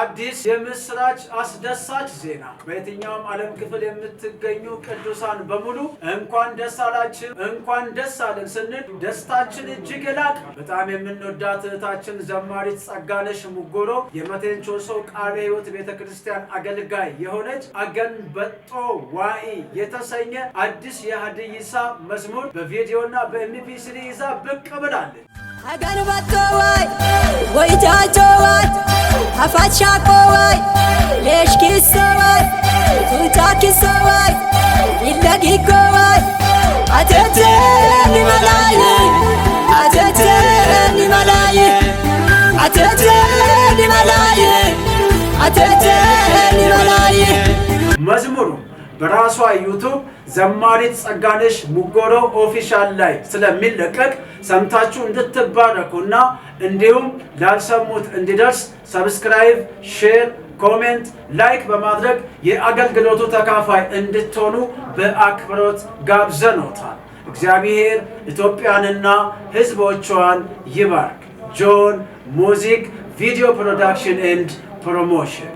አዲስ የምስራች አስደሳች ዜና በየትኛውም ዓለም ክፍል የምትገኙ ቅዱሳን በሙሉ እንኳን ደስ አላችሁ እንኳን ደስ አለን ስንል ደስታችን እጅግ የላቀ በጣም የምንወዳት እህታችን ዘማሪት ጸጋነሽ ሙጎሮ የመቴንቾሶ ቃለ ሕይወት ቤተክርስቲያን አገልጋይ የሆነች አገን በጦ ዋኢ የተሰኘ አዲስ የሀዲይሳ መዝሙር በቪዲዮና በኤምፒ3 ይዛ ብቅ ብላለች። አገን በጦ ዋይ ወይጃጆ ዋይ አፋቻኮ ዋይ ሌሽኪሶ ዋይ ቱታኪሶ ዋይ ይለጊጎ ዋይ አተተኒ መላይ አተተኒ መላይ አተተኒ መላይ አተተኒ መላይ መዝሙሩ በራሷ ዩቲዩብ ዘማሪት ጸጋነሽ ሙጎሮ ኦፊሻል ላይ ስለሚለቀቅ ሰምታችሁ እንድትባረኩና እንዲሁም ላልሰሙት እንዲደርስ ሰብስክራይብ፣ ሼር፣ ኮሜንት፣ ላይክ በማድረግ የአገልግሎቱ ተካፋይ እንድትሆኑ በአክብሮት ጋብዘኖታል። እግዚአብሔር ኢትዮጵያንና ሕዝቦቿን ይባርክ። ጆን ሙዚክ ቪዲዮ ፕሮዳክሽን ኤንድ ፕሮሞሽን